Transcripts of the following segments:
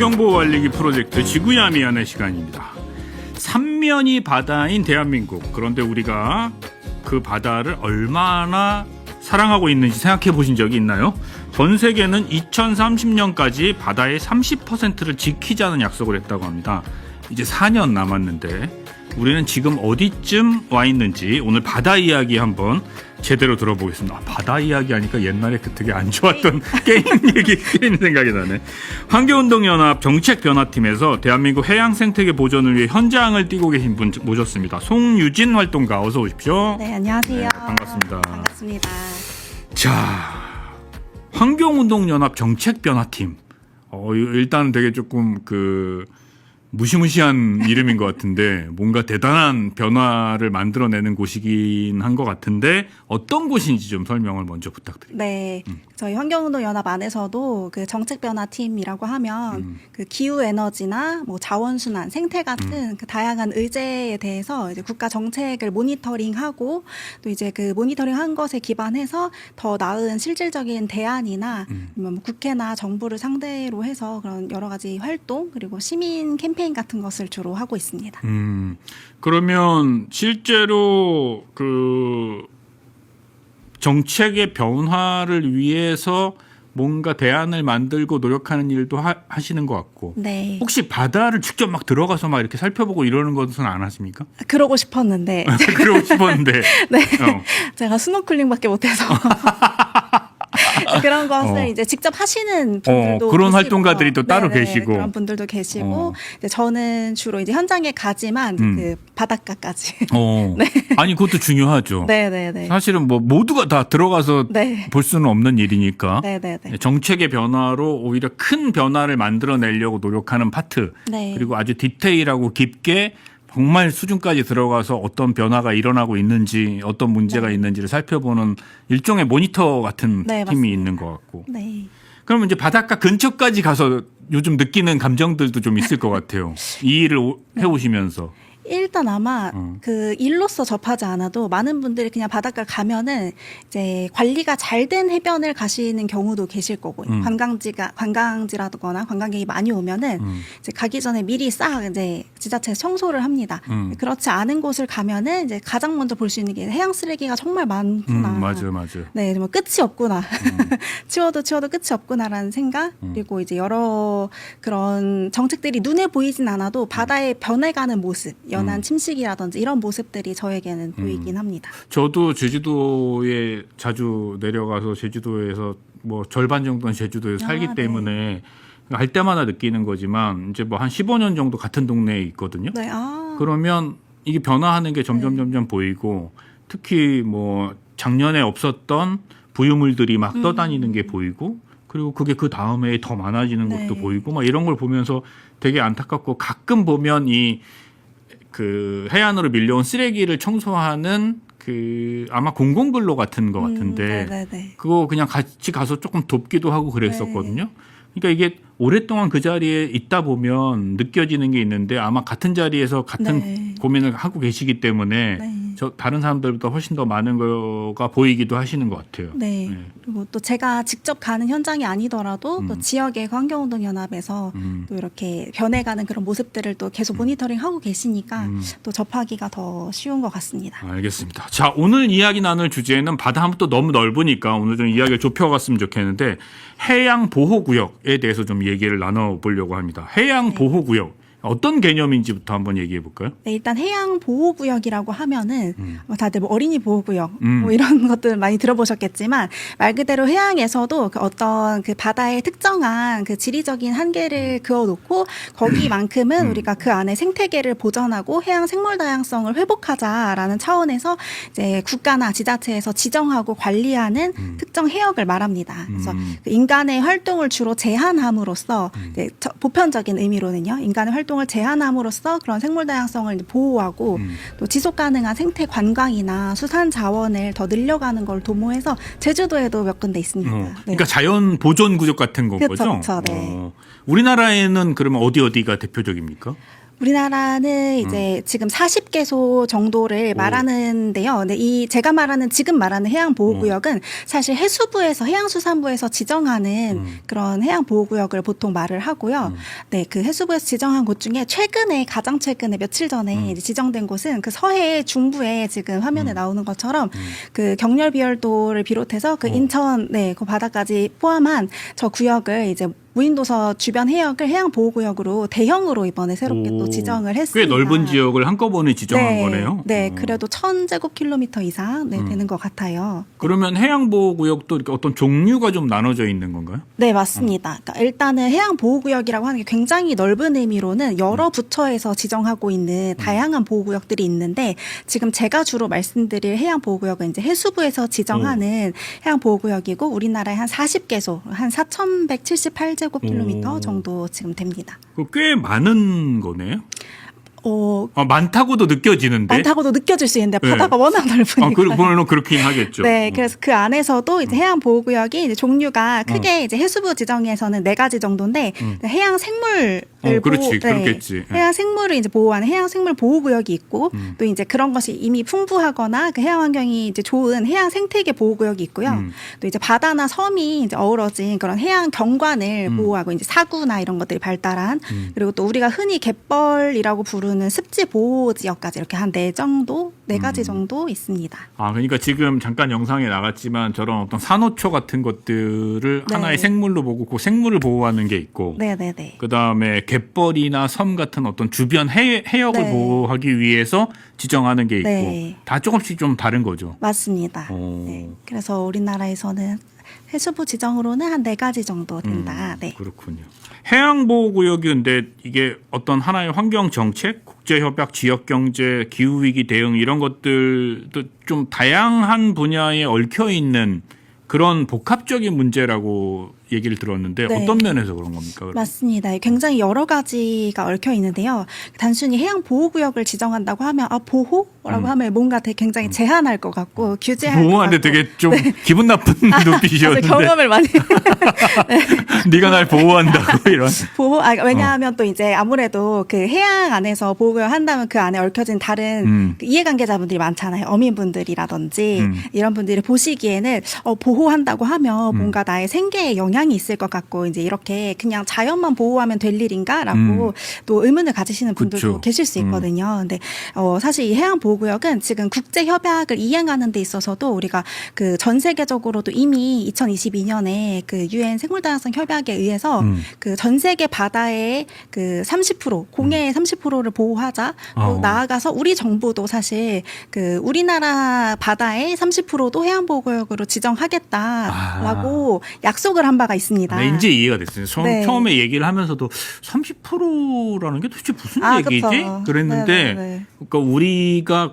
환경보호 알리기 프로젝트 지구야 미안해 시간입니다. 삼면이 바다인 대한민국. 그런데 우리가 그 바다를 얼마나 사랑하고 있는지 생각해 보신 적이 있나요? 전 세계는 2030년까지 바다의 30%를 지키자는 약속을 했다고 합니다. 이제 4년 남았는데 우리는 지금 어디쯤 와 있는지 오늘 바다 이야기 한번 제대로 들어보겠습니다. 바다 이야기 하니까 옛날에 그 되게 안 좋았던 게임 얘기 생각이 나네. 환경운동연합 정책변화팀에서 대한민국 해양 생태계 보존을 위해 현장을 뛰고 계신 분 모셨습니다. 송유진 활동가 어서 오십시오. 네, 안녕하세요. 네, 반갑습니다. 반갑습니다. 자, 환경운동연합 정책변화팀. 일단 되게 조금 무시무시한 이름인 것 같은데 뭔가 대단한 변화를 만들어내는 곳이긴 한 것 같은데 어떤 곳인지 좀 설명을 먼저 부탁드립니다. 네, 저희 환경운동연합 안에서도 그 정책변화팀이라고 하면 그 기후에너지나 뭐 자원순환, 생태 같은 그 다양한 의제에 대해서 이제 국가 정책을 모니터링하고 또 이제 그 모니터링한 것에 기반해서 더 나은 실질적인 대안이나 아니면 뭐 국회나 정부를 상대로 해서 그런 여러 가지 활동 그리고 시민 캠페인 같은 것을 주로 하고 있습니다. 그러면 실제로 정책의 변화를 위해서 뭔가 대안을 만들고 노력하는 일도 하시는 것 같고. 네. 혹시 바다를 직접 막 들어가서 막 이렇게 살펴보고 이러는 것은 안 하십니까? 그러고 싶었는데. 그러고 싶었는데. 네. 제가 스노클링밖에 못해서. 그런 것을 이제 직접 하시는 분들도 그런 계시고, 활동가들이 또 따로 네네, 계시고 그런 분들도 계시고 이제 저는 주로 이제 현장에 가지만 그 바닷가까지. 네. 아니 그것도 중요하죠. 네네네. 사실은 뭐 모두가 다 들어가서 네. 볼 수는 없는 일이니까. 네네네. 정책의 변화로 오히려 큰 변화를 만들어내려고 노력하는 파트. 네. 그리고 아주 디테일하고 깊게 정말 수준까지 들어가서 어떤 변화가 일어나고 있는지 어떤 문제가 있는지를 살펴보는 일종의 모니터 같은 네, 팀이 맞습니다. 있는 것 같고. 네. 그러면 이제 바닷가 근처까지 가서 요즘 느끼는 감정들도 좀 있을 것 같아요. 이 일을 해오시면서. 일단 아마 그 일로서 접하지 않아도 많은 분들이 그냥 바닷가 가면은 이제 관리가 잘 된 해변을 가시는 경우도 계실 거고 관광지라거나 관광객이 많이 오면은 이제 가기 전에 미리 싹 이제 지자체에서 청소를 합니다. 그렇지 않은 곳을 가면은 이제 가장 먼저 볼 수 있는 게 해양 쓰레기가 정말 많구나. 맞아요. 네, 정말 끝이 없구나. 치워도 끝이 없구나라는 생각. 그리고 이제 여러 그런 정책들이 눈에 보이진 않아도 바다에 변해가는 모습. 연안 침식이라든지 이런 모습들이 저에게는 보이긴 합니다. 저도 제주도에 자주 내려가서 제주도에서 뭐 절반 정도는 제주도에서 살기 때문에 할 때마다 느끼는 거지만 이제 뭐 한 15년 정도 같은 동네에 있거든요. 네, 그러면 이게 변화하는 게 점점 보이고 특히 뭐 작년에 없었던 부유물들이 막 떠다니는 게 보이고 그리고 그게 그 다음에 더 많아지는 것도 보이고 막 이런 걸 보면서 되게 안타깝고 가끔 보면 해안으로 밀려온 쓰레기를 청소하는 아마 공공근로 같은 것 같은데 그거 그냥 같이 가서 조금 돕기도 하고 그랬었거든요. 그러니까 이게 오랫동안 그 자리에 있다 보면 느껴지는 게 있는데 아마 같은 자리에서 같은 고민을 하고 계시기 때문에 다른 사람들보다 훨씬 더 많은 거가 보이기도 하시는 것 같아요. 네. 그리고 또 제가 직접 가는 현장이 아니더라도 또 지역의 환경운동연합에서 또 이렇게 변해가는 그런 모습들을 또 계속 모니터링하고 계시니까 또 접하기가 더 쉬운 것 같습니다. 알겠습니다. 자, 오늘 이야기 나눌 주제는 바다 하면 또 너무 넓으니까 오늘 좀 이야기를 좁혀갔으면 좋겠는데 해양보호구역에 대해서 좀 얘기를 나눠보려고 합니다. 해양보호구역. 어떤 개념인지부터 한번 얘기해 볼까요? 네, 일단 해양 보호구역이라고 하면은 다들 뭐 어린이 보호구역 뭐 이런 것들 많이 들어보셨겠지만 말 그대로 해양에서도 어떤 그 바다의 특정한 그 지리적인 한계를 그어놓고 거기만큼은 우리가 그 안에 생태계를 보전하고 해양 생물 다양성을 회복하자라는 차원에서 이제 국가나 지자체에서 지정하고 관리하는 특정 해역을 말합니다. 그래서 그 인간의 활동을 주로 제한함으로써 이제 보편적인 의미로는요, 인간의 활동을 제한함으로써 그런 생물 다양성을 보호하고 또 지속 가능한 생태 관광이나 수산 자원을 더 늘려가는 걸 도모해서 제주도에도 몇 군데 있습니다. 그러니까 자연 보존 구역 같은 거죠? 그렇죠. 네. 우리나라에는 그러면 어디가 대표적입니까? 우리나라는 이제 지금 40개소 정도를 말하는데요. 근데 제가 지금 말하는 해양보호구역은 사실 해수부에서 해양수산부에서 지정하는 그런 해양보호구역을 보통 말을 하고요. 네, 그 해수부에서 지정한 곳 중에 가장 최근에 며칠 전에 이제 지정된 곳은 그 서해 중부에 지금 화면에 나오는 것처럼 그 경렬비열도를 비롯해서 그 인천 그 바다까지 포함한 저 구역을 이제 무인도서 주변 해역을 해양보호구역으로 대형으로 이번에 새롭게 또 지정을 했습니다. 꽤 넓은 지역을 한꺼번에 지정한 네, 거네요. 네, 그래도 1000제곱킬로미터 이상 되는 것 같아요. 그러면 해양보호구역도 이렇게 어떤 종류가 좀 나눠져 있는 건가요? 네, 맞습니다. 그러니까 일단은 해양보호구역이라고 하는 게 굉장히 넓은 의미로는 여러 부처에서 지정하고 있는 다양한 보호구역들이 있는데 지금 제가 주로 말씀드릴 해양보호구역은 이제 해수부에서 지정하는 해양보호구역이고 우리나라에 한 40개소, 한 4178제곱킬로미터 정도 지금 됩니다. 꽤 많은 거네요. 많다고도 느껴지는데. 많다고도 느껴질 수 있는데 바다가 워낙 넓으니까. 물론 그렇긴 하겠죠. 네, 그래서 그 안에서도 이제 해양 보호구역이 이제 종류가 크게 이제 해수부 지정에서는 4가지 정도인데 해양 생물을 그렇겠지. 해양 생물을 이제 보호하는 해양 생물 보호구역이 있고 또 이제 그런 것이 이미 풍부하거나 그 해양 환경이 이제 좋은 해양 생태계 보호구역이 있고요. 또 이제 바다나 섬이 이제 어우러진 그런 해양 경관을 보호하고 이제 사구나 이런 것들이 발달한 그리고 또 우리가 흔히 갯벌이라고 부르는 습지 보호 지역까지 이렇게 한 4가지 정도 있습니다. 그러니까 지금 잠깐 영상에 나갔지만 저런 어떤 산호초 같은 것들을 하나의 생물로 보고 그 생물을 보호하는 게 있고, 그 다음에 갯벌이나 섬 같은 어떤 주변 해역을 보호하기 위해서 지정하는 게 있고, 다 조금씩 좀 다른 거죠. 맞습니다. 네. 그래서 우리나라에서는 해수부 지정으로는 한 4가지 정도 된다. 네. 그렇군요. 해양보호구역이 근데 이게 어떤 하나의 환경정책, 국제협약, 지역경제, 기후위기 대응 이런 것들도 좀 다양한 분야에 얽혀있는 그런 복합적인 문제라고 얘기를 들었는데 어떤 면에서 그런 겁니까? 맞습니다. 굉장히 여러 가지가 얽혀 있는데요. 단순히 해양보호구역을 지정한다고 하면 보호라고 하면 뭔가 되게 굉장히 제한할 것 같고 규제할 것 같고. 보호하는데 되게 좀 기분 나쁜 눈빛이었는데. 경험을 많이. 네가 날 보호한다고 이런. 왜냐하면 또 이제 아무래도 그 해양 안에서 보호구역 한다면 그 안에 얽혀진 다른 그 이해관계자분들이 많잖아요. 어민분들이라든지 이런 분들이 보시기에는 보호한다고 하면 뭔가 나의 생계에 영향이 있을 것 같고 이제 이렇게 그냥 자연만 보호하면 될 일인가라고 또 의문을 가지시는 분들도 계실 수 있거든요. 근데 사실 이 해양보호구역은 지금 국제협약을 이행하는 데 있어서도 우리가 그 전 세계적으로도 이미 2022년에 그 유엔 생물다양성 협약에 의해서 그 전 세계 바다의 그 30% 공해의 30%를 보호하자. 또 나아가서 우리 정부도 사실 그 우리나라 바다의 30%도 해양보호구역으로 지정하겠다라고 약속을 한 바가 있습니다. 네, 이제 이해가 됐어요. 처음에 얘기를 하면서도 30%라는 게 도대체 무슨 얘기지? 그쵸. 그랬는데 그러니까 우리가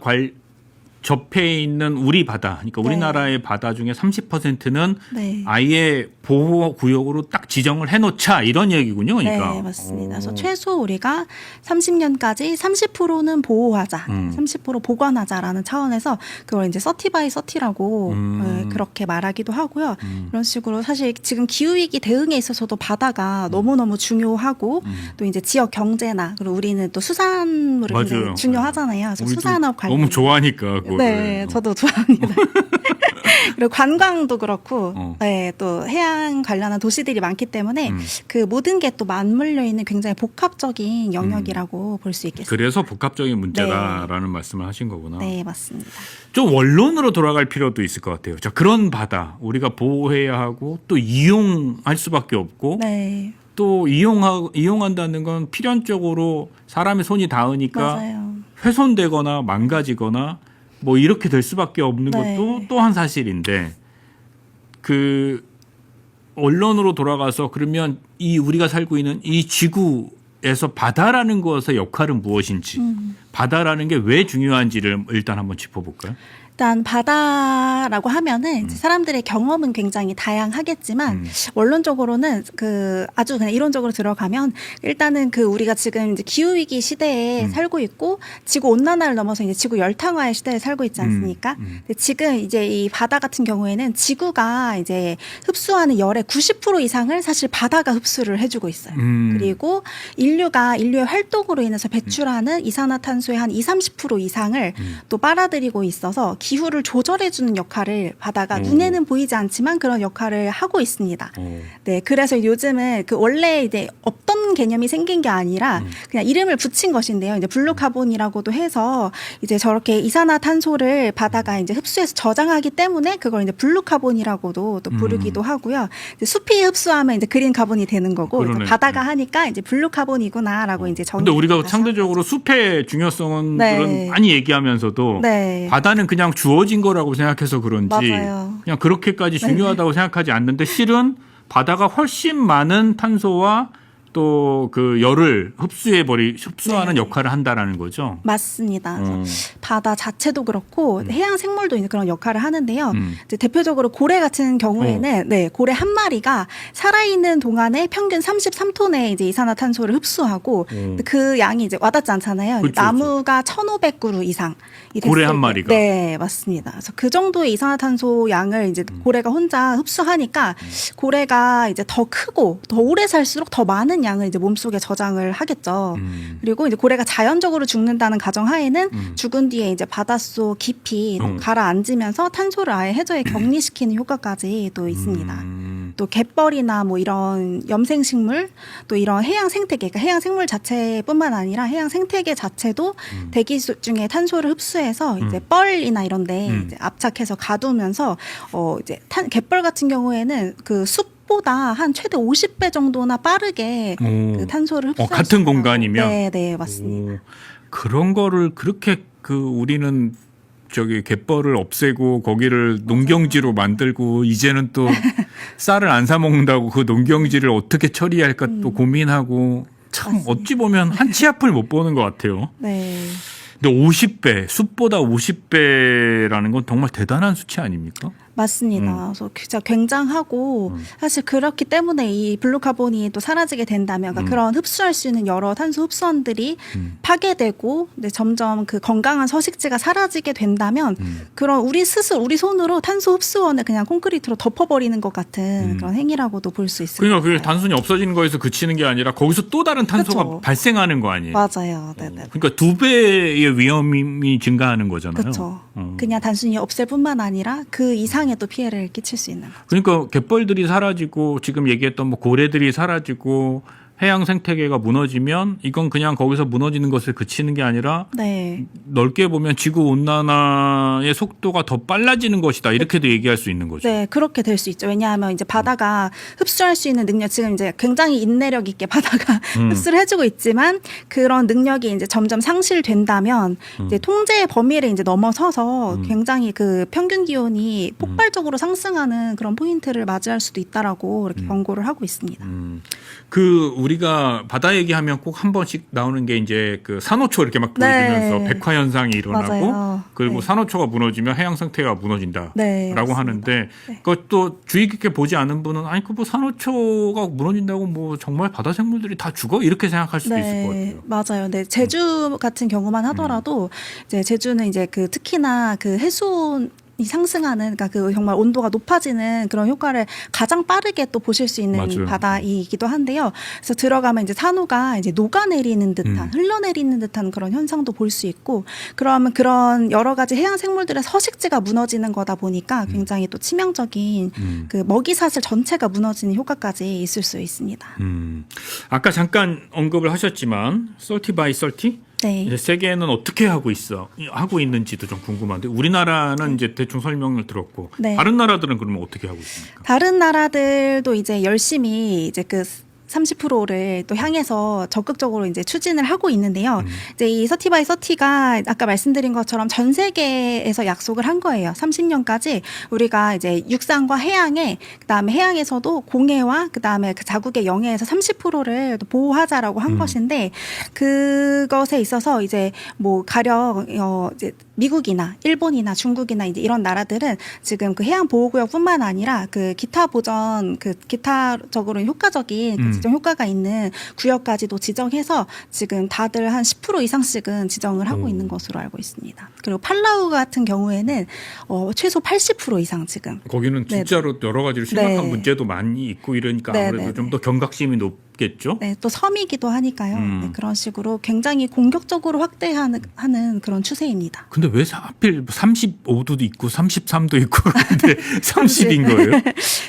접해 있는 우리 바다, 그러니까 우리나라의 바다 중에 30%는 아예 보호구역으로 딱 지정을 해놓자 이런 얘기군요. 그러니까. 네, 맞습니다. 그래서 최소 우리가 30년까지 30%는 보호하자, 30% 보관하자라는 차원에서 그걸 이제 30by30라고 그렇게 말하기도 하고요. 이런 식으로 사실 지금 기후위기 대응에 있어서도 바다가 너무너무 중요하고 또 이제 지역 경제나 그리고 우리는 또 수산물이 굉장히 중요하잖아요. 그래서 수산업 관련 너무 좋아하니까. 네, 저도 좋아합니다. 그리고 관광도 그렇고, 또 해양 관련한 도시들이 많기 때문에 그 모든 게 또 맞물려 있는 굉장히 복합적인 영역이라고 볼 수 있겠습니다. 그래서 복합적인 문제다라는 말씀을 하신 거구나. 네, 맞습니다. 좀 원론으로 돌아갈 필요도 있을 것 같아요. 자, 그런 바다 우리가 보호해야 하고 또 이용할 수밖에 없고. 또 이용한다는 건 필연적으로 사람의 손이 닿으니까 훼손되거나 망가지거나 뭐 이렇게 될 수밖에 없는 것도 또한 사실인데 그 언론으로 돌아가서 그러면 이 우리가 살고 있는 이 지구에서 바다라는 것의 역할은 무엇인지 바다라는 게 왜 중요한지를 일단 한번 짚어볼까요? 일단 바다라고 하면은 이제 사람들의 경험은 굉장히 다양하겠지만 원론적으로는 그 아주 그냥 이론적으로 들어가면 일단은 그 우리가 지금 이제 기후 위기 시대에 살고 있고 지구 온난화를 넘어서 이제 지구 열탕화의 시대에 살고 있지 않습니까? 근데 지금 이제 이 바다 같은 경우에는 지구가 이제 흡수하는 열의 90% 이상을 사실 바다가 흡수를 해주고 있어요. 그리고 인류의 활동으로 인해서 배출하는 이산화탄소의 한 20-30% 이상을 또 빨아들이고 있어서 기후를 조절해주는 역할을 바다가 눈에는 보이지 않지만 그런 역할을 하고 있습니다. 네, 그래서 요즘은 그 원래 이제 없던 개념이 생긴 게 아니라 그냥 이름을 붙인 것인데요. 이제 블루카본이라고도 해서 이제 저렇게 이산화탄소를 바다가 이제 흡수해서 저장하기 때문에 그걸 이제 블루카본이라고도 또 부르기도 하고요. 이제 숲이 흡수하면 이제 그린 카본이 되는 거고 그러네. 바다가 하니까 이제 블루카본이구나라고 이제 정의. 근데 우리가 상대적으로 숲의 중요성은 네. 많이 얘기하면서도 네. 바다는 그냥 주어진 거라고 생각해서 그런지 맞아요. 그냥 그렇게까지 중요하다고 생각하지 않는데 실은 바다가 훨씬 많은 탄소와 또 그 열을 흡수하는 네. 역할을 한다라는 거죠. 맞습니다. 그래서 바다 자체도 그렇고 해양 생물도 이제 그런 역할을 하는데요. 이제 대표적으로 고래 같은 경우에는 네, 고래 한 마리가 살아있는 동안에 평균 33톤의 이제 이산화탄소를 흡수하고 그 양이 이제 와닿지 않잖아요. 그렇죠, 나무가 1,500그루 이상. 고래 한 마리가. 네, 맞습니다. 그래서 그 정도의 이산화탄소 양을 이제 고래가 혼자 흡수하니까 고래가 이제 더 크고 더 오래 살수록 더 많은 양을 이제 몸속에 저장을 하겠죠. 그리고 이제 고래가 자연적으로 죽는다는 가정하에는 죽은 뒤에 이제 바닷속 깊이 가라앉으면서 탄소를 아예 해저에 격리시키는 효과까지 또 있습니다. 또 갯벌이나 뭐 이런 염생식물 또 이런 해양 생태계, 그러니까 해양 생물 자체뿐만 아니라 해양 생태계 자체도 대기 중에 탄소를 흡수해서 이제 뻘이나 이런데 이제 압착해서 가두면서 이제 갯벌 같은 경우에는 그 보다 한 최대 50배 정도나 빠르게 그 탄소를 흡수할 같은 공간이면 네, 네, 맞습니다. 그런 거를 그렇게 우리는 저기 갯벌을 없애고 거기를 농경지로 만들고 이제는 또 쌀을 안 사 먹는다고 그 농경지를 어떻게 처리할까 또 고민하고 참 맞습니다. 어찌 보면 한 치 앞을 못 보는 것 같아요. 네. 근데 50배, 숲보다 50배라는 건 정말 대단한 수치 아닙니까? 맞습니다. 그래서 진짜 굉장하고 사실 그렇기 때문에 이 블루카본이 또 사라지게 된다면 그러니까 그런 흡수할 수 있는 여러 탄소 흡수원들이 파괴되고 근데 점점 그 건강한 서식지가 사라지게 된다면 그런 우리 스스로 우리 손으로 탄소 흡수원을 그냥 콘크리트로 덮어버리는 것 같은 그런 행위라고도 볼 수 있습니다. 그러니까 그게 단순히 없어지는 거에서 그치는 게 아니라 거기서 또 다른 탄소가 그쵸. 발생하는 거 아니에요? 맞아요. 네네. 그러니까 2배의 위험이 증가하는 거잖아요. 그렇죠. 그냥 단순히 없앨 뿐만 아니라 그 이상의 또 피해를 끼칠 수 있는 거죠. 그러니까 갯벌들이 사라지고 지금 얘기했던 뭐 고래들이 사라지고 해양 생태계가 무너지면 이건 그냥 거기서 무너지는 것을 그치는 게 아니라 네. 넓게 보면 지구 온난화의 속도가 더 빨라지는 것이다. 이렇게도 얘기할 수 있는 거죠. 네, 그렇게 될 수 있죠. 왜냐하면 이제 바다가 흡수할 수 있는 능력, 지금 이제 굉장히 인내력 있게 바다가 흡수를 해주고 있지만 그런 능력이 이제 점점 상실된다면 이제 통제의 범위를 이제 넘어서서 굉장히 그 평균 기온이 폭발적으로 상승하는 그런 포인트를 맞이할 수도 있다라고 이렇게 경고를 하고 있습니다. 우리가 바다 얘기하면 꼭 한 번씩 나오는 게 이제 그 산호초 이렇게 막 보여주면서 네. 백화 현상이 일어나고 맞아요. 그리고 네. 산호초가 무너지면 해양 생태가 무너진다라고 네, 맞습니다. 하는데 그것도 주의 깊게 보지 않은 분은 아니 그 뭐 산호초가 무너진다고 뭐 정말 바다 생물들이 다 죽어 이렇게 생각할 수도 있을 것 같아요. 맞아요. 네, 제주 같은 경우만 하더라도 이제 제주는 이제 그 특히나 그 해수온이 상승하는, 그러니까 그 정말 온도가 높아지는 그런 효과를 가장 빠르게 또 보실 수 있는 맞아요. 바다이기도 한데요. 그래서 들어가면 이제 산호가 이제 녹아내리는 듯한, 흘러내리는 듯한 그런 현상도 볼 수 있고, 그러면 그런 여러 가지 해양 생물들의 서식지가 무너지는 거다 보니까 굉장히 또 치명적인 그 먹이사슬 전체가 무너지는 효과까지 있을 수 있습니다. 아까 잠깐 언급을 하셨지만 30 by 30? 네. 이제 세계는 어떻게 하고 있는지도 좀 궁금한데 우리나라는 이제 대충 설명을 들었고 네. 다른 나라들은 그러면 어떻게 하고 있습니까? 다른 나라들도 이제 열심히 이제 그 30%를 또 향해서 적극적으로 이제 추진을 하고 있는데요. 이제 이 30 by 30가 아까 말씀드린 것처럼 전 세계에서 약속을 한 거예요. 30년까지 우리가 이제 육상과 해양에, 그다음에 해양에서도 공해와 그다음에 그 자국의 영해에서 30%를 보호하자라고 한 것인데, 그것에 있어서 이제 뭐 가령 이제 미국이나 일본이나 중국이나 이제 이런 나라들은 지금 그 해양 보호구역뿐만 아니라 그 기타 보전 그 기타적으로 효과적인 그 지정 효과가 있는 구역까지도 지정해서 지금 다들 한 10% 이상씩은 지정을 하고 있는 것으로 알고 있습니다. 그리고 팔라우 같은 경우에는 최소 80% 이상 지금. 거기는 진짜로 여러 가지로 심각한 네. 문제도 많이 있고 이러니까 네, 아무래도 네, 좀 네. 더 경각심이 높겠죠. 네, 또 섬이기도 하니까요. 네, 그런 식으로 굉장히 공격적으로 확대하는 그런 추세입니다. 근데 왜 하필 35도도 있고 33도 있고 그런데 30인 거예요?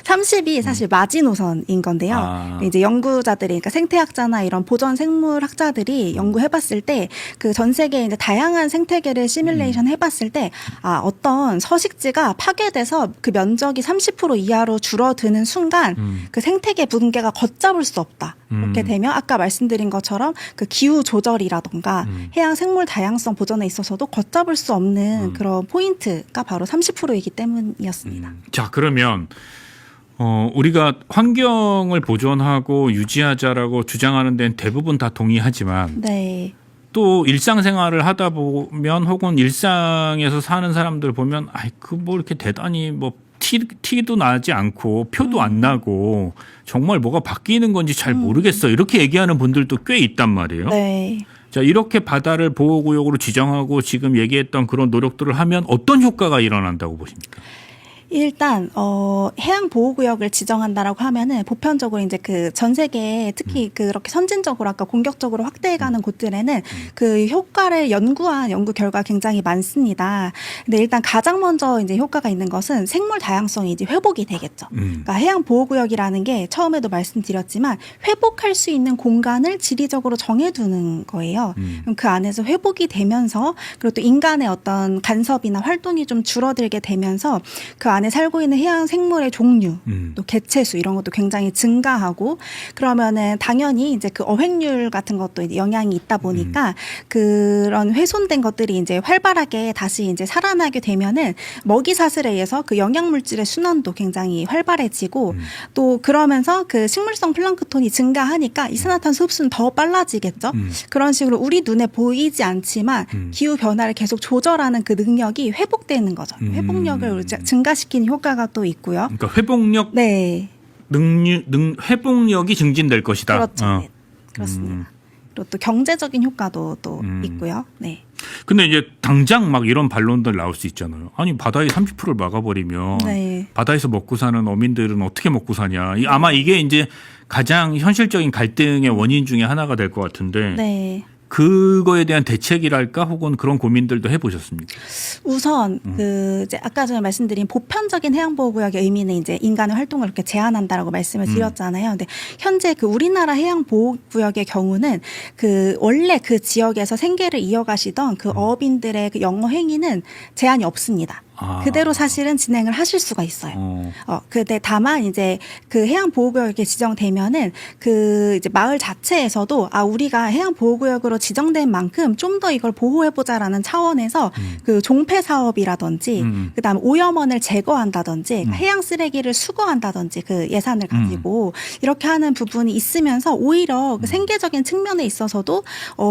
30이 사실 마지노선인 건데요. 아. 이제 연구자들이, 그러니까 생태학자나 이런 보전 생물학자들이 연구해봤을 때 그 전 세계 이제 다양한 생태계를 시뮬레이션 해봤을 때 어떤 서식지가 파괴돼서 그 면적이 30% 이하로 줄어드는 순간 그 생태계 붕괴가 걷잡을 수 없다. 이렇게 되면 아까 말씀드린 것처럼 그 기후 조절이라던가 해양 생물 다양성 보전에 있어서도 걷잡을 수 없는 그런 포인트가 바로 30%이기 때문이었습니다. 자, 그러면 우리가 환경을 보존하고 유지하자라고 주장하는 데는 대부분 다 동의하지만 네. 또 일상생활을 하다 보면 혹은 일상에서 사는 사람들 보면 그 뭐 이렇게 대단히 뭐 티도 나지 않고 표도 안 나고 정말 뭐가 바뀌는 건지 잘 모르겠어 이렇게 얘기하는 분들도 꽤 있단 말이에요. 네. 자, 이렇게 바다를 보호구역으로 지정하고 지금 얘기했던 그런 노력들을 하면 어떤 효과가 일어난다고 보십니까? 일단 해양 보호구역을 지정한다라고 하면은 보편적으로 이제 그 전 세계에 특히 그렇게 선진적으로 아까 공격적으로 확대해가는 곳들에는 그 효과를 연구한 연구 결과 굉장히 많습니다. 근데 일단 가장 먼저 이제 효과가 있는 것은 생물 다양성이 이제 회복이 되겠죠. 그러니까 해양 보호구역이라는 게 처음에도 말씀드렸지만 회복할 수 있는 공간을 지리적으로 정해두는 거예요. 그럼 그 안에서 회복이 되면서 그리고 또 인간의 어떤 간섭이나 활동이 좀 줄어들게 되면서 그 안에 살고 있는 해양 생물의 종류, 또 개체수 이런 것도 굉장히 증가하고 그러면은 당연히 이제 그 어획률 같은 것도 이제 영향이 있다 보니까 그런 훼손된 것들이 이제 활발하게 다시 이제 살아나게 되면은 먹이 사슬에 의해서 그 영양 물질의 순환도 굉장히 활발해지고 또 그러면서 그 식물성 플랑크톤이 증가하니까 이산화탄소 흡수는 더 빨라지겠죠. 그런 식으로 우리 눈에 보이지 않지만 기후 변화를 계속 조절하는 그 능력이 회복되는 거죠. 회복력을 증가시키는 효과가 또 있고요. 그러니까 회복력 네. 회복력이 증진될 것이다. 그렇죠. 네. 그렇습니다. 그리고 또 경제적인 효과도 또 있고요. 네. 근데 이제 당장 막 이런 반론들 나올 수 있잖아요. 아니 바다의 30%를 막아버리면 네. 바다에서 먹고 사는 어민들은 어떻게 먹고 사냐. 아마 이게 이제 가장 현실적인 갈등의 원인 중에 하나가 될 것 같은데 네. 그거에 대한 대책이랄까 혹은 그런 고민들도 해보셨습니까? 우선 그 이제 아까 전에 말씀드린 보편적인 해양보호구역의 의미는 이제 인간의 활동을 이렇게 제한한다라고 말씀을 드렸잖아요. 근데 현재 그 우리나라 해양보호구역의 경우는 그 원래 그 지역에서 생계를 이어가시던 그 어업인들의 그 영어 행위는 제한이 없습니다. 그대로 사실은 진행을 하실 수가 있어요. 근데 다만 이제 그 해양 보호구역에 지정되면은 그 이제 마을 자체에서도 우리가 해양 보호구역으로 지정된 만큼 좀 더 이걸 보호해보자라는 차원에서 그 종폐 사업이라든지 그다음 오염원을 제거한다든지 해양 쓰레기를 수거한다든지 그 예산을 가지고 이렇게 하는 부분이 있으면서 오히려 그 생계적인 측면에 있어서도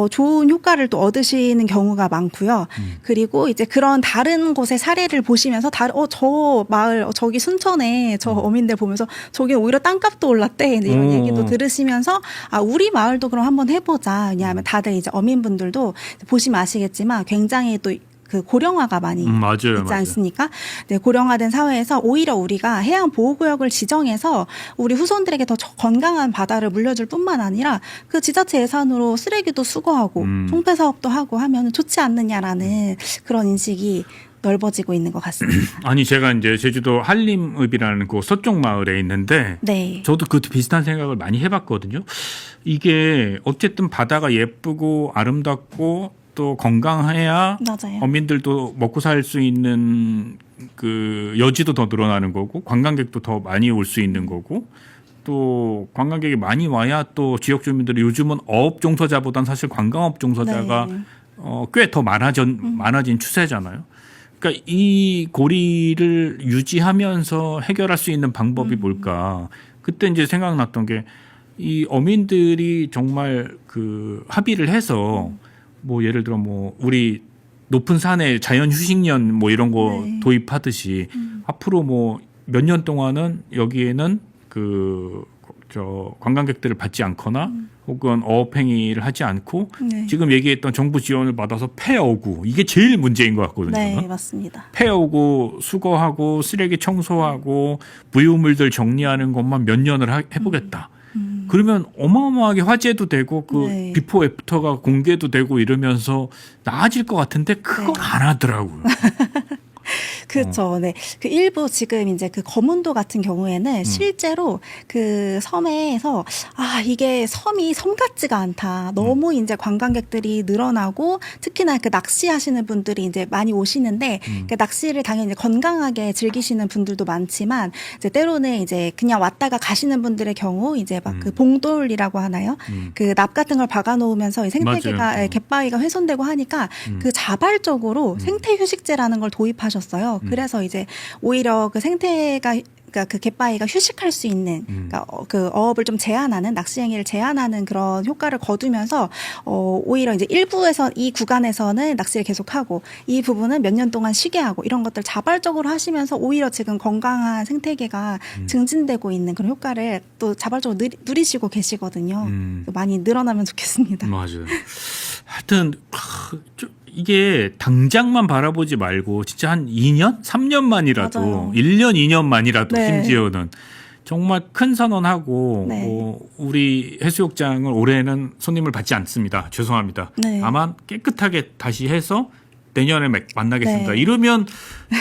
좋은 효과를 또 얻으시는 경우가 많고요. 그리고 이제 그런 다른 곳의 사례를 보시면서 저 마을 저기 순천에 저 어민들 보면서 저기 오히려 땅값도 올랐대 이런 얘기도 들으시면서 우리 마을도 그럼 한번 해보자. 왜냐하면 다들 이제 어민분들도 보시면 아시겠지만 굉장히 또 그 고령화가 많이 맞아요, 있지 않습니까? 네, 고령화된 사회에서 오히려 우리가 해양 보호구역을 지정해서 우리 후손들에게 더 건강한 바다를 물려줄 뿐만 아니라 그 지자체 예산으로 쓰레기도 수거하고 총폐 사업도 하고 하면 좋지 않느냐라는 그런 인식이 넓어지고 있는 것 같습니다. 아니 제가 이제 제주도 한림읍이라는 그 서쪽 마을에 있는데 네. 저도 그 비슷한 생각을 많이 해봤거든요. 이게 어쨌든 바다가 예쁘고 아름답고 또 건강해야 맞아요. 어민들도 먹고 살 수 있는 그 여지도 더 늘어나는 거고 관광객도 더 많이 올 수 있는 거고 또 관광객이 많이 와야 또 지역 주민들이 요즘은 어업 종사자보다는 사실 관광업 종사자가 네. 꽤 더 많아진 추세잖아요. 그러니까 이 고리를 유지하면서 해결할 수 있는 방법이 뭘까? 그때 이제 생각났던 게 이 어민들이 정말 그 합의를 해서 뭐 예를 들어 뭐 우리 높은 산에 자연 휴식련 뭐 이런 거 네. 도입하듯이 앞으로 뭐 몇 년 동안은 여기에는 관광객들을 받지 않거나 혹은 어업행위를 하지 않고 네. 지금 얘기했던 정부 지원을 받아서 폐어구 이게 제일 문제인 것 같거든요. 네, 맞습니다. 폐어구 수거하고 쓰레기 청소하고 부유물들 정리하는 것만 몇 년을 해보겠다. 그러면 어마어마하게 화제도 되고 그 네. 비포 애프터가 공개도 되고 이러면서 나아질 것 같은데 그걸 네. 안 하더라고요. 그렇죠. 네. 그 일부 지금 이제 그 거문도 같은 경우에는 실제로 그 섬에서 이게 섬이 섬 같지가 않다. 너무 이제 관광객들이 늘어나고 특히나 그 낚시하시는 분들이 이제 많이 오시는데 그 낚시를 당연히 이제 건강하게 즐기시는 분들도 많지만 이제 때로는 이제 그냥 왔다가 가시는 분들의 경우 이제 막 그 봉돌이라고 하나요? 그 납 같은 걸 박아 놓으면서 이 생태계가 맞아요. 갯바위가 훼손되고 하니까 그 자발적으로 생태 휴식제라는 걸 도입하셨어요. 그래서 이제 오히려 그 생태가 그러니까 그 갯바위가 휴식할 수 있는 그러니까 그 어업을 좀 제한하는 낚시 행위를 제한하는 그런 효과를 거두면서 오히려 이제 일부에서 이 구간에서는 낚시를 계속하고 이 부분은 몇 년 동안 쉬게 하고 이런 것들 자발적으로 하시면서 오히려 지금 건강한 생태계가 증진되고 있는 그런 효과를 또 자발적으로 누리시고 계시거든요. 많이 늘어나면 좋겠습니다. 맞아요. 하여튼 이게 당장만 바라보지 말고 진짜 한 2년, 3년만이라도 맞아요. 1년, 2년만이라도 네. 심지어는 정말 큰 선언하고 네. 우리 해수욕장을 올해는 손님을 받지 않습니다. 죄송합니다. 네. 다만 깨끗하게 다시 해서 내년에 만나겠습니다. 네. 이러면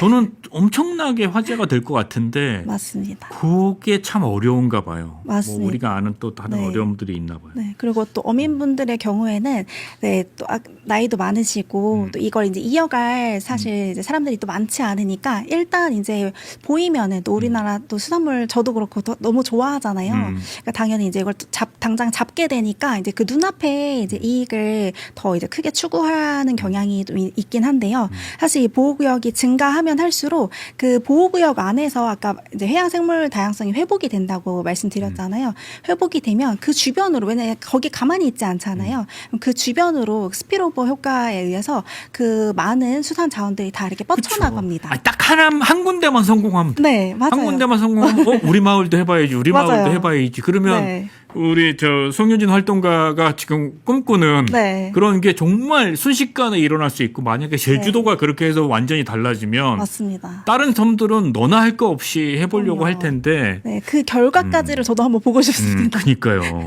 저는 엄청나게 화제가 될 것 같은데 맞습니다. 그게 참 어려운가 봐요. 맞습니다. 뭐 우리가 아는 또 다른 네. 어려움들이 있나 봐요. 네, 그리고 또 어민분들의 경우에는 네, 또 나이도 많으시고 또 이걸 이제 이어갈 사실 이제 사람들이 또 많지 않으니까 일단 이제 보이면은 또 우리나라 또 수산물 저도 그렇고 너무 좋아하잖아요. 그러니까 당연히 이제 이걸 당장 잡게 되니까 이제 그 눈앞에 이제 이익을 더 이제 크게 추구하는 경향이 좀 있긴 한데요. 사실 이 보호구역이 증가하면 할수록 그 보호구역 안에서 아까 이제 해양생물 다양성이 회복이 된다고 말씀드렸잖아요. 회복이 되면 그 주변으로 왜냐하면 거기 가만히 있지 않잖아요. 그 주변으로 스피로버 효과에 의해서 그 많은 수산 자원들이 다 이렇게 뻗쳐나갑니다. 딱 한 군데만 성공하면 돼. 네, 맞아요. 한 군데만 성공하면 우리 마을도 해봐야지. 우리 맞아요. 마을도 해봐야지. 그러면 네. 우리 송윤진 활동가가 지금 꿈꾸는 네. 그런 게 정말 순식간에 일어날 수 있고 만약에 제주도가 그렇게 해서 완전히 달라지면 맞습니다. 다른 섬들은 너나 할 거 없이 해보려고 그럼요. 할 텐데. 네, 그 결과까지를 저도 한번 보고 싶습니다. 그러니까요.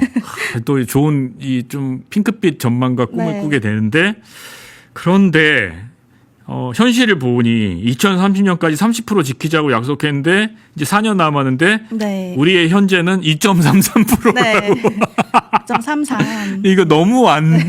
또 좋은 이 좀 핑크빛 전망과 꿈을 네. 꾸게 되는데 그런데 현실을 보니 2030년까지 30% 지키자고 약속했는데 이제 4년 남았는데 네. 우리의 현재는 2.33%라고. 네. 2.33. 이거 너무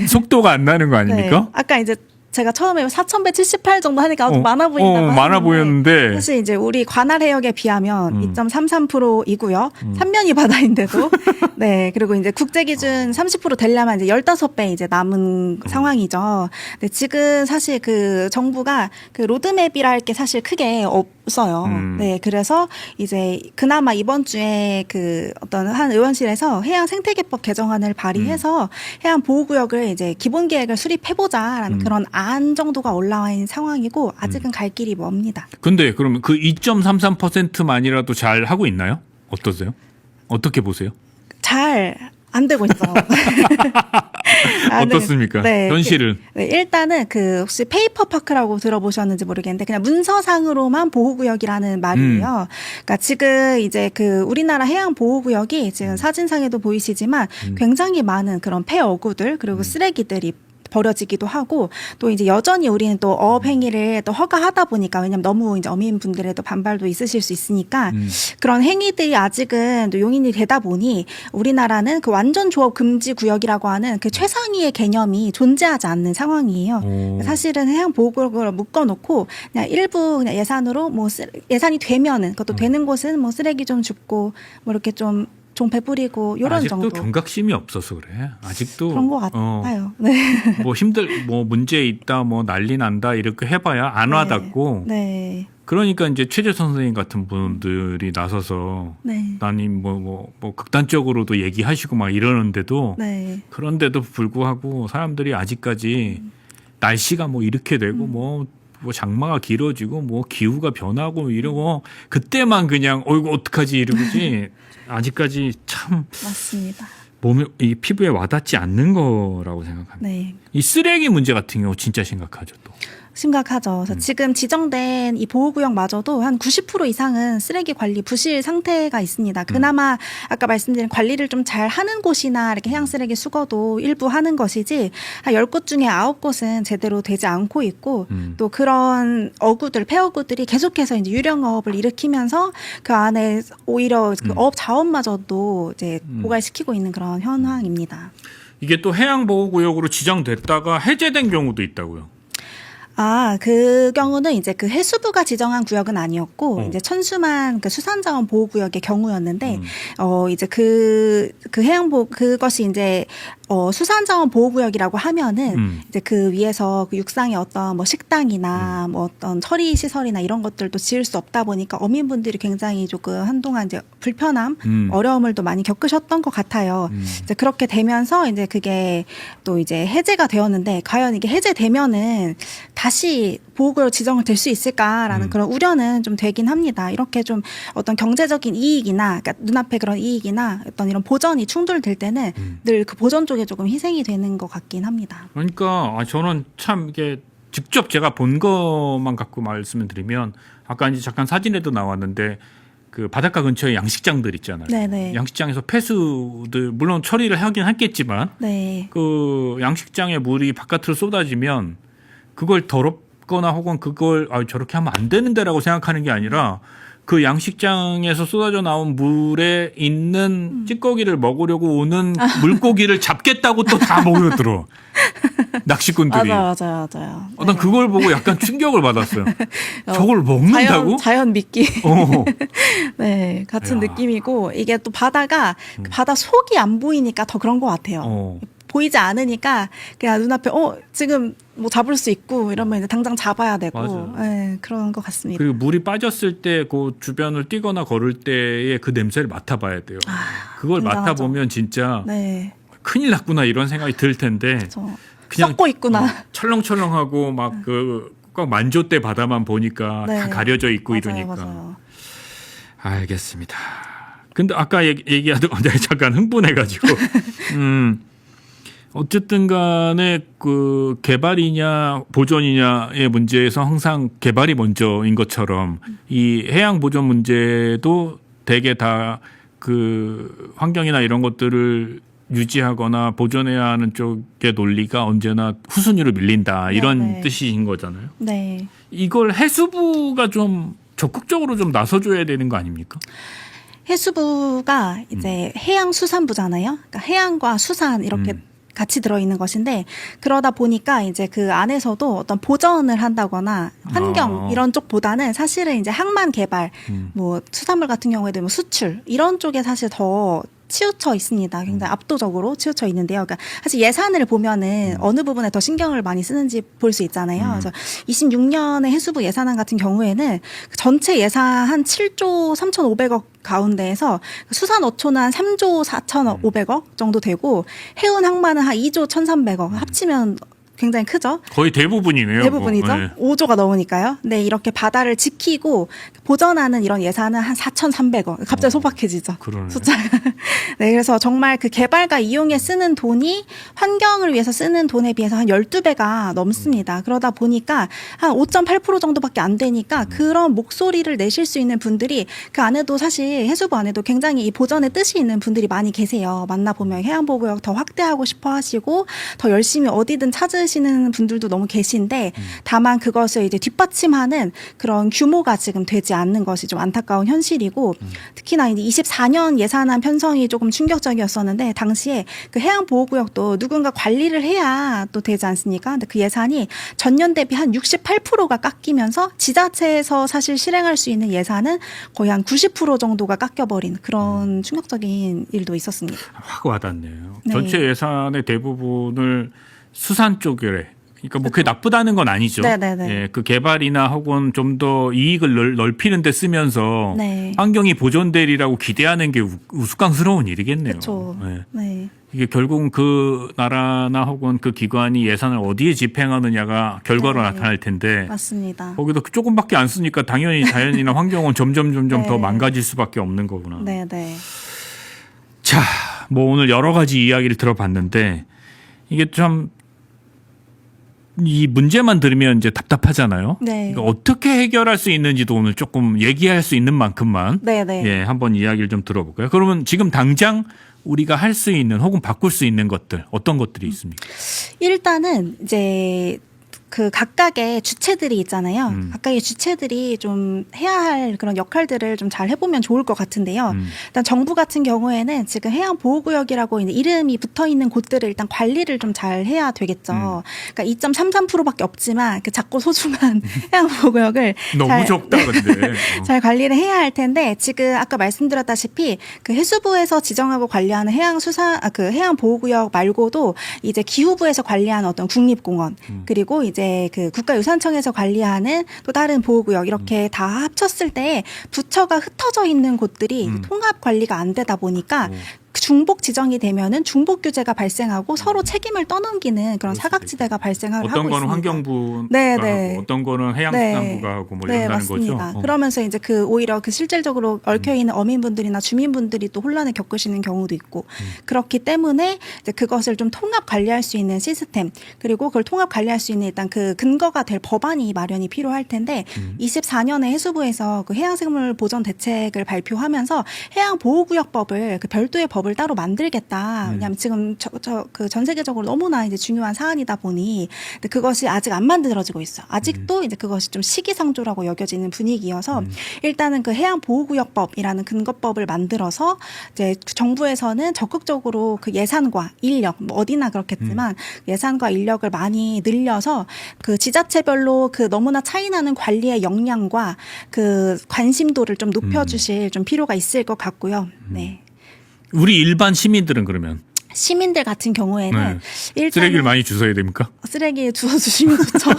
속도가 안 나는 거 아닙니까? 네. 아까 이제 제가 처음에 4,178 정도 하니까 아주 많아 보인다고 많아 하셨는데 보였는데 사실 이제 우리 관할 해역에 비하면 2.33%이고요. 삼면이 바다인데도 네 그리고 이제 국제 기준 30% 되려면 이제 15배 이제 남은 상황이죠. 네, 지금 사실 그 정부가 그 로드맵이랄 게 사실 크게 없어요. 네 그래서 이제 그나마 이번 주에 그 어떤 한 의원실에서 해양 생태계법 개정안을 발의해서 해양 보호구역을 이제 기본 계획을 수립해보자라는 그런 안 정도가 올라와 있는 상황이고 아직은 갈 길이 멉니다. 근데 그러면 그 2.33%만이라도 잘 하고 있나요? 어떠세요? 어떻게 보세요? 잘 안 되고 있죠. 어떻습니까? 네, 현실은. 네, 일단은 그 혹시 페이퍼 파크라고 들어보셨는지 모르겠는데 그냥 문서상으로만 보호구역이라는 말이에요. 그러니까 지금 이제 그 우리나라 해양 보호구역이 지금 사진상에도 보이시지만 굉장히 많은 그런 폐어구들 그리고 쓰레기들이 버려지기도 하고 또 이제 여전히 우리는 또 어업 행위를 또 허가하다 보니까 왜냐면 너무 이제 어민분들의 또 반발도 있으실 수 있으니까 그런 행위들이 아직은 또 용인이 되다 보니 우리나라는 그 완전 조업 금지 구역이라고 하는 그 최상위의 개념이 존재하지 않는 상황이에요. 사실은 해양 보호구역을 묶어놓고 그냥 일부 그냥 예산으로 뭐 예산이 되면은 그것도 되는 곳은 뭐 쓰레기 좀 줍고 뭐 이렇게 좀 베뿌리고 이런 아직도 정도. 경각심이 없어서 그래. 아직도 그런 것 같아요. 네. 뭐 뭐 문제 있다, 뭐 난리 난다 이렇게 해봐야 안 네. 와닿고. 네. 그러니까 이제 최재선 선생님 같은 분들이 나서서 네. 나님 뭐 극단적으로도 얘기하시고 막 이러는데도 네. 그런데도 불구하고 사람들이 아직까지 날씨가 뭐 이렇게 되고 뭐 장마가 길어지고 뭐 기후가 변하고 이러고 그때만 그냥 어이구 어떡하지 이러지 아직까지 참 맞습니다. 몸에 이 피부에 와닿지 않는 거라고 생각합니다. 네. 이 쓰레기 문제 같은 경우 진짜 심각하죠 또. 심각하죠. 그래서 지금 지정된 이 보호구역마저도 한 90% 이상은 쓰레기 관리 부실 상태가 있습니다. 그나마 아까 말씀드린 관리를 좀 잘 하는 곳이나 이렇게 해양 쓰레기 수거도 일부 하는 것이지 한 10곳 중에 9곳은 제대로 되지 않고 있고 또 그런 어구들, 폐어구들이 계속해서 이제 유령업을 일으키면서 그 안에 오히려 그 업 자원마저도 이제 고갈시키고 있는 그런 현황입니다. 이게 또 해양보호구역으로 지정됐다가 해제된 경우도 있다고요. 그 경우는 이제 그 해수부가 지정한 구역은 아니었고, 이제 천수만 그 수산자원 보호구역의 경우였는데, 이제 그것이 이제, 수산자원 보호구역이라고 하면은, 이제 그 위에서 그 육상의 어떤 뭐 식당이나 뭐 어떤 처리 시설이나 이런 것들도 지을 수 없다 보니까 어민분들이 굉장히 조금 한동안 이제 불편함, 어려움을 또 많이 겪으셨던 것 같아요. 이제 그렇게 되면서 이제 그게 또 이제 해제가 되었는데, 과연 이게 해제되면은 다시 보호구역 지정을 될 수 있을까라는 그런 우려는 좀 되긴 합니다. 이렇게 좀 어떤 경제적인 이익이나 그러니까 눈앞에 그런 이익이나 어떤 이런 보전이 충돌될 때는 늘 그 보전 쪽에 조금 희생이 되는 것 같긴 합니다. 그러니까 저는 참 이게 직접 제가 본 것만 갖고 말씀을 드리면 아까 이제 잠깐 사진에도 나왔는데 그 바닷가 근처에 양식장들 있잖아요. 네네. 양식장에서 폐수들 물론 처리를 하긴 했겠지만 네. 그 양식장에 물이 바깥으로 쏟아지면 그걸 더럽거나 혹은 그걸 저렇게 하면 안 되는데라고 생각하는 게 아니라 그 양식장에서 쏟아져 나온 물에 있는 찌꺼기를 먹으려고 오는 물고기를 잡겠다고 또 다 먹어들어. 낚시꾼들이. 맞아요. 난 그걸 보고 약간 충격을 받았어요. 저걸 먹는다고? 자연 미끼. 네, 같은 느낌이고 이게 또 바다가 바다 속이 안 보이니까 더 그런 것 같아요. 보이지 않으니까 그냥 눈앞에 지금 뭐 잡을 수 있고 이러면 이제 당장 잡아야 되고 네, 그런 것 같습니다. 그리고 물이 빠졌을 때 그 주변을 뛰거나 걸을 때의 그 냄새를 맡아봐야 돼요. 그걸 굉장하죠. 맡아보면 진짜 네. 큰일 났구나 이런 생각이 들 텐데 그냥 썩고 있구나. 철렁철렁하고 막 꼭 만조대 바다만 보니까 네. 다 가려져 있고 이러니까. 맞아요. 알겠습니다. 근데 아까 얘기하던 잠깐 흥분해가지고 어쨌든 간에 그 개발이냐 보존이냐의 문제에서 항상 개발이 먼저인 것처럼 이 해양 보존 문제도 대개 다 그 환경이나 이런 것들을 유지하거나 보존해야 하는 쪽의 논리가 언제나 후순위로 밀린다 이런 뜻인 거잖아요. 네. 이걸 해수부가 좀 적극적으로 좀 나서줘야 되는 거 아닙니까? 해수부가 이제 해양수산부잖아요. 그러니까 해양과 수산 이렇게 같이 들어있는 것인데 그러다 보니까 이제 그 안에서도 어떤 보전을 한다거나 환경 이런 쪽보다는 사실은 이제 항만 개발, 뭐 수산물 같은 경우에도 뭐 수출 이런 쪽에 사실 더 치우쳐 있습니다. 굉장히 압도적으로 치우쳐 있는데요. 그러니까 사실 예산을 보면은 어느 부분에 더 신경을 많이 쓰는지 볼 수 있잖아요. 그래서 26년의 해수부 예산안 같은 경우에는 전체 예산 한 7조 3,500억 가운데에서 수산 어초는 한 3조 4,500억 정도 되고 해운 항만은 한 2조 1,300억 합치면 굉장히 크죠. 거의 대부분이네요. 대부분이죠. 네. 5조가 넘으니까요. 네, 이렇게 바다를 지키고 보전하는 이런 예산은 한 4,300억. 갑자기 소박해지죠. 그러네. 숫자가. 네, 그래서 정말 그 개발과 이용에 쓰는 돈이 환경을 위해서 쓰는 돈에 비해서 한 12배가 넘습니다. 그러다 보니까 한 5.8% 정도밖에 안 되니까 그런 목소리를 내실 수 있는 분들이 그 안에도 사실 해수부 안에도 굉장히 이 보전의 뜻이 있는 분들이 많이 계세요. 만나보면 해양보호구역 더 확대하고 싶어 하시고 더 열심히 어디든 찾으시는 분들도 너무 계신데 다만 그것을 이제 뒷받침하는 그런 규모가 지금 되지 않는 것이 좀 안타까운 현실이고 특히나 이제 24년 예산안 편성이 조금 충격적이었었는데 당시에 그 해양보호구역도 누군가 관리를 해야 또 되지 않습니까? 근데 그 예산이 전년 대비 한 68%가 깎이면서 지자체에서 사실 실행할 수 있는 예산은 거의 한 90% 정도가 깎여버린 그런 충격적인 일도 있었습니다. 확 와닿네요. 네. 전체 예산의 대부분을 수산 쪽에 그러니까 뭐 그게 나쁘다는 건 아니죠. 네네네. 예, 그 개발이나 혹은 좀 더 이익을 넓히는 데 쓰면서 네. 환경이 보존되리라고 기대하는 게 우스꽝스러운 일이겠네요. 그렇죠. 예. 네. 이게 결국은 그 나라나 혹은 그 기관이 예산을 어디에 집행하느냐가 결과로 네. 나타날 텐데 맞습니다. 거기도 조금밖에 안 쓰니까 당연히 자연이나 환경은 점점 네. 더 망가질 수밖에 없는 거구나. 네네. 자, 뭐 오늘 여러 가지 이야기를 들어봤는데 이게 참 이 문제만 들으면 이제 답답하잖아요. 네. 이거 어떻게 해결할 수 있는지도 오늘 조금 얘기할 수 있는 만큼만 네네. 예, 한번 이야기를 좀 들어볼까요? 그러면 지금 당장 우리가 할 수 있는 혹은 바꿀 수 있는 것들 어떤 것들이 있습니까? 일단은 이제 그 각각의 주체들이 있잖아요. 음. 각각의 주체들이 좀 해야 할 그런 역할들을 좀 잘 해보면 좋을 것 같은데요. 일단 정부 같은 경우에는 지금 해양보호구역이라고 이제 이름이 붙어 있는 곳들을 일단 관리를 좀 잘 해야 되겠죠. 그러니까 2.33%밖에 없지만 그 작고 소중한 해양보호구역을 너무 잘, 적다 근데. 잘 관리를 해야 할 텐데 지금 아까 말씀드렸다시피 그 해수부에서 지정하고 관리하는 그 해양보호구역 말고도 이제 기후부에서 관리하는 어떤 국립공원 그리고 이제 그 국가유산청에서 관리하는 또 다른 보호구역 이렇게 다 합쳤을 때 부처가 흩어져 있는 곳들이 통합 관리가 안 되다 보니까 중복 지정이 되면은 중복 규제가 발생하고 서로 책임을 떠넘기는 그런 사각지대가 발생하고 어떤 거는 있습니다. 환경부가 네네. 하고 어떤 거는 해양수산부가 하고 뭐 이런다는 맞습니다. 거죠. 그러면서 이제 그 오히려 그 실질적으로 얽혀 있는 어민분들이나 주민분들이 또 혼란을 겪으시는 경우도 있고 그렇기 때문에 이제 그것을 좀 통합 관리할 수 있는 시스템 그리고 그걸 통합 관리할 수 있는 일단 그 근거가 될 법안이 마련이 필요할 텐데 24년에 해수부에서 그 해양생물 보전 대책을 발표하면서 해양보호구역법을 그 별도의 법을 따로 만들겠다. 왜냐하면 지금 그 전 세계적으로 너무나 이제 중요한 사안이다 보니 근데 그것이 아직 안 만들어지고 있어. 아직도 이제 그것이 좀 시기상조라고 여겨지는 분위기여서 일단은 그 해양보호구역법이라는 근거법을 만들어서 이제 정부에서는 적극적으로 그 예산과 인력 뭐 어디나 그렇겠지만 예산과 인력을 많이 늘려서 그 지자체별로 그 너무나 차이나는 관리의 역량과 그 관심도를 좀 높여주실 좀 필요가 있을 것 같고요. 네. 우리 일반 시민들은 그러면 시민들 같은 경우에는 일단은 쓰레기를 많이 주워야 됩니까? 쓰레기 주워주시면 좋죠.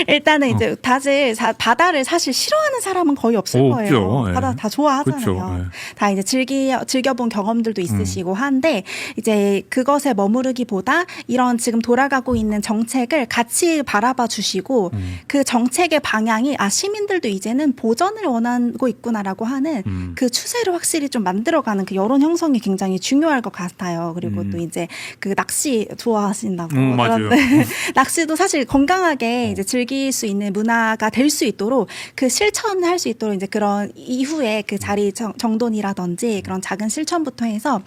일단은 이제 다들 바다를 사실 싫어하는 사람은 거의 없을 거예요. 없죠. 예. 바다 다 좋아하잖아요. 그렇죠. 예. 다 이제 즐겨본 경험들도 있으시고 한데 이제 그것에 머무르기보다 이런 지금 돌아가고 있는 정책을 같이 바라봐 주시고 그 정책의 방향이 시민들도 이제는 보전을 원하고 있구나라고 하는 그 추세를 확실히 좀 만들어가는 그 여론 형성이 굉장히 중요할 것 같아요. 그리고 또 이제 그 낚시 좋아하신다고. 맞아요. 그런데 낚시도 사실 건강하게 이제 즐길 수 있는 문화가 될 수 있도록 그 실천할 수 있도록 이제 그런 이후에 그 자리 정돈이라든지 그런 작은 실천부터 해서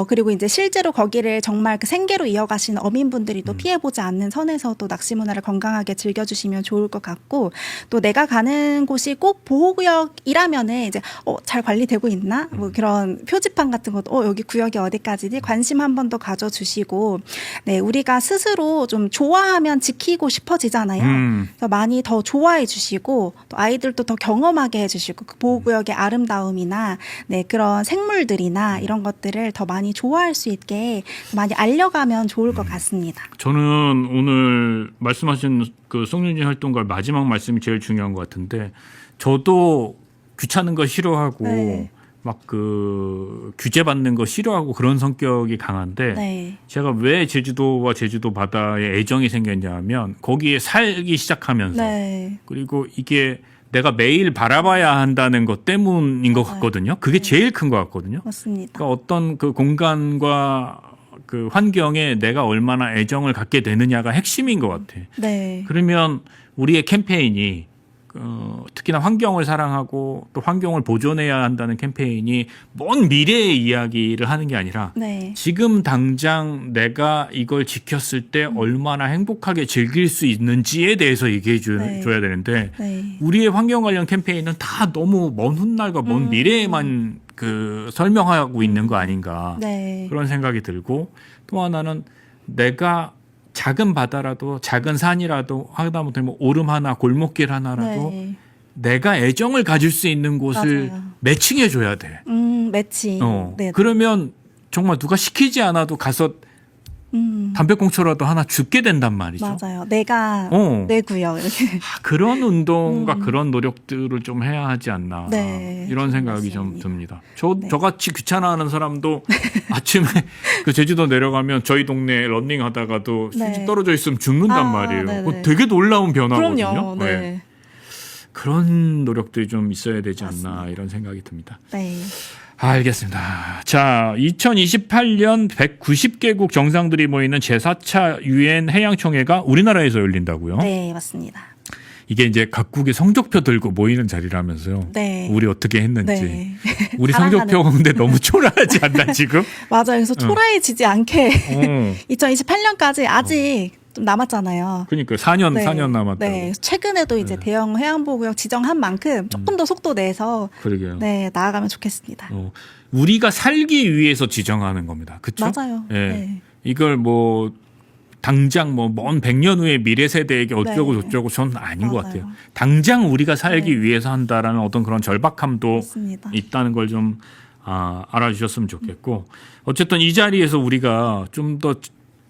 그리고 이제 실제로 거기를 정말 그 생계로 이어가시는 어민분들이 또 피해보지 않는 선에서 또 낚시 문화를 건강하게 즐겨주시면 좋을 것 같고 또 내가 가는 곳이 꼭 보호구역이라면은 이제 잘 관리되고 있나 뭐 그런 표지판 같은 것도 여기 구역이 어디까지지 관심 한 번 더 가져주시고 네 우리가 스스로 좀 좋아하면 지키고 싶어지잖아요. 그래서 많이 더 좋아해 주시고 또 아이들도 더 경험하게 해주시고 그 보호구역의 아름다움이나 네 그런 생물들이나 이런 것들을 더 많이 좋아할 수 있게 많이 알려가면 좋을 것 같습니다. 저는 오늘 말씀하신 그 송윤진 활동가 마지막 말씀이 제일 중요한 것 같은데 저도 귀찮은 거 싫어하고 네. 막 그 규제받는 거 싫어하고 그런 성격이 강한데 네. 제가 왜 제주도와 제주도 바다에 애정이 생겼냐 하면 거기에 살기 시작하면서 네. 그리고 이게 내가 매일 바라봐야 한다는 것 때문인 것 같거든요. 그게 제일 큰 것 같거든요. 맞습니다. 그러니까 어떤 그 공간과 그 환경에 내가 얼마나 애정을 갖게 되느냐가 핵심인 것 같아. 네. 그러면 우리의 캠페인이 특히나 환경을 사랑하고 또 환경을 보존해야 한다는 캠페인이 먼 미래의 이야기를 하는 게 아니라 네. 지금 당장 내가 이걸 지켰을 때 얼마나 행복하게 즐길 수 있는지에 대해서 얘기해 네. 줘야 되는데 네. 우리의 환경 관련 캠페인은 다 너무 먼 훗날과 먼 미래에만 그 설명하고 있는 거 아닌가 네. 그런 생각이 들고 또 하나는 내가 작은 바다라도 작은 산이라도 하다 못해 뭐 오름 하나 골목길 하나라도 네. 내가 애정을 가질 수 있는 곳을 맞아요. 매칭해 줘야 돼. 매치. 네. 그러면 정말 누가 시키지 않아도 가서 담배꽁초라도 하나 줍게 된단 말이죠. 맞아요. 내가 내 구역 이렇게. 그런 운동과 그런 노력들을 좀 해야 하지 않나 네, 이런 생각이 좀 맞습니다. 듭니다. 네. 저같이 귀찮아하는 사람도 아침에 그 제주도 내려가면 저희 동네 러닝하다가도 네. 휴지 떨어져 있으면 죽는단 아, 말이에요. 네네. 그거 되게 놀라운 변화거든요. 그럼요. 네. 네. 그런 노력들이 좀 있어야 되지 않나 맞습니다. 이런 생각이 듭니다. 네. 알겠습니다. 자, 2028년 190개국 정상들이 모이는 제4차 유엔 해양총회가 우리나라에서 열린다고요? 네, 맞습니다. 이게 이제 각국의 성적표 들고 모이는 자리라면서요. 네. 우리 어떻게 했는지. 네. 우리 자랑하는. 성적표 근데 너무 초라하지 않나 지금? 맞아요. 그래서 초라해지지 않게 어. 2028년까지 아직 좀 남았잖아요. 그러니까 4년 네. 4년 남았다고. 네. 최근에도 이제 대형 해양보호구역 지정한 만큼 조금 더 속도 내서 그러게요. 네, 나아가면 좋겠습니다. 우리가 살기 위해서 지정하는 겁니다. 그렇죠? 맞아요. 예. 네. 이걸 뭐 당장 뭐 먼 100년 후에 미래 세대에게 어쩌고 네. 저쩌고 저는 아닌 것 맞아요. 같아요. 당장 우리가 살기 네. 위해서 한다라는 어떤 그런 절박함도 맞습니다. 있다는 걸 좀 알아주셨으면 좋겠고 어쨌든 이 자리에서 우리가 좀 더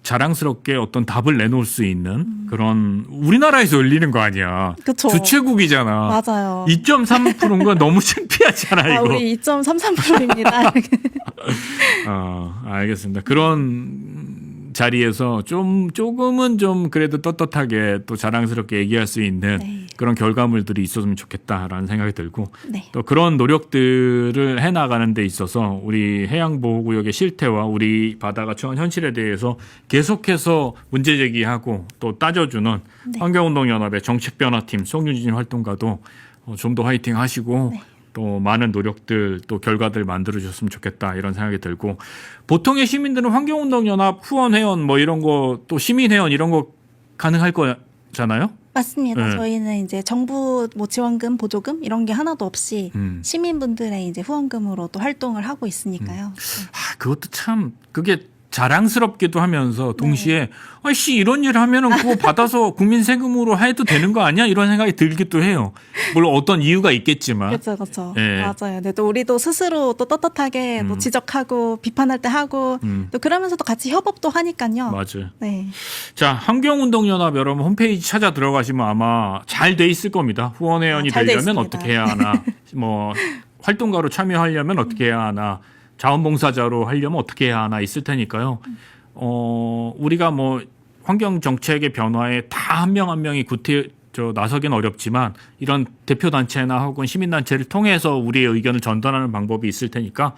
자랑스럽게 어떤 답을 내놓을 수 있는 그런 우리나라에서 열리는 거 아니야. 그쵸. 주최국이잖아. 맞아요. 2.3%인 건 너무 창피하잖아 이거. 우리 2.33%입니다. 알겠습니다. 그런 자리에서 조금은 좀 그래도 떳떳하게 또 자랑스럽게 얘기할 수 있는 네. 그런 결과물들이 있었으면 좋겠다라는 생각이 들고 네. 또 그런 노력들을 해나가는 데 있어서 우리 해양보호구역의 실태와 우리 바다가 처한 현실에 대해서 계속해서 문제제기하고 또 따져주는 네. 환경운동연합의 정책변화팀 송윤진 활동가도 좀 더 화이팅 하시고 네. 또 많은 노력들 또 결과들 만들어 주셨으면 좋겠다 이런 생각이 들고 보통의 시민들은 환경운동연합 후원회원 뭐 이런 거 또 시민회원 이런 거 가능할 거잖아요. 맞습니다. 네. 저희는 이제 정부 뭐 지원금, 보조금 이런 게 하나도 없이 시민분들의 이제 후원금으로 또 활동을 하고 있으니까요. 그것도 참 그게 자랑스럽기도 하면서 동시에 아씨 이런 일 하면은 그거 받아서 국민 세금으로 해도 되는 거 아니야 이런 생각이 들기도 해요. 물론 어떤 이유가 있겠지만. 그렇죠, 그렇죠. 네. 맞아요. 근데 또 우리도 스스로 또 떳떳하게 또 지적하고 비판할 때 하고 또 그러면서도 같이 협업도 하니까요. 맞아요. 네, 자, 환경운동연합 여러분 홈페이지 찾아 들어가시면 아마 잘 돼 있을 겁니다. 후원회원이 잘 돼 되려면 있습니다. 어떻게 해야 하나, 뭐 활동가로 참여하려면 어떻게 해야 하나, 자원봉사자로 하려면 어떻게 해야 하나 있을 테니까요. 우리가 뭐 환경 정책의 변화에 다 한 명 한 명이 나서기는 어렵지만 이런 대표 단체나 혹은 시민 단체를 통해서 우리의 의견을 전달하는 방법이 있을 테니까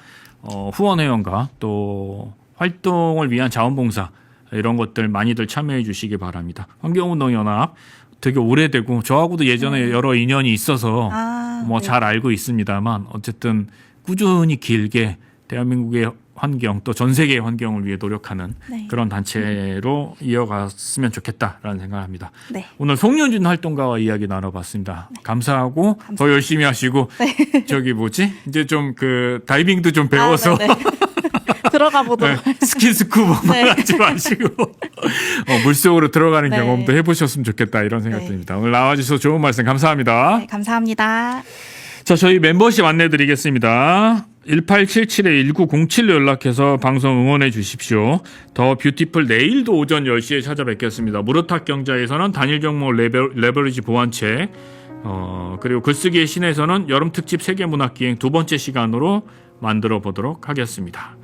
후원회원과 또 활동을 위한 자원봉사 이런 것들 많이들 참여해 주시기 바랍니다. 환경운동연합 되게 오래되고 저하고도 예전에 여러 인연이 있어서 뭐 네. 잘 알고 있습니다만 어쨌든 꾸준히 길게 대한민국의 환경 또 전 세계의 환경을 위해 노력하는 네. 그런 단체로 이어갔으면 좋겠다라는 생각합니다. 네. 오늘 송윤진 활동가와 이야기 나눠봤습니다. 감사하고 더 열심히 하시고 저기 뭐지 이제 좀 그 다이빙도 좀 배워서 네. 들어가 보도록. 스킨스쿠버만 네. 하지 마시고 물속으로 들어가는 네. 경험도 해보셨으면 좋겠다 이런 생각 네. 듭니다. 오늘 나와주셔서 좋은 말씀 감사합니다. 네, 감사합니다. 자, 저희 멤버십 안내드리겠습니다. 1877-1907로 연락해서 방송 응원해 주십시오. 더 뷰티풀 내일도 오전 10시에 찾아뵙겠습니다. 무료탁 경자에서는 단일 종목 레버리지 보완책 그리고 글쓰기의 신에서는 여름특집 세계문학기행 두 번째 시간으로 만들어 보도록 하겠습니다.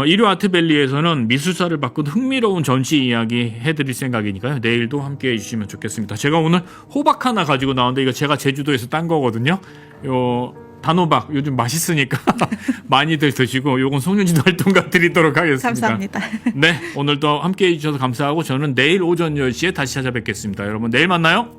일요 아트밸리에서는 미술사를 바꾼 흥미로운 전시 이야기 해드릴 생각이니까요. 내일도 함께해 주시면 좋겠습니다. 제가 오늘 호박 하나 가지고 나왔는데 이거 제가 제주도에서 딴 거거든요. 요 단호박 요즘 맛있으니까 많이들 드시고 요건 송윤진 활동가 드리도록 하겠습니다. 감사합니다. 네, 오늘도 함께해 주셔서 감사하고 저는 내일 오전 10시에 다시 찾아뵙겠습니다. 여러분 내일 만나요.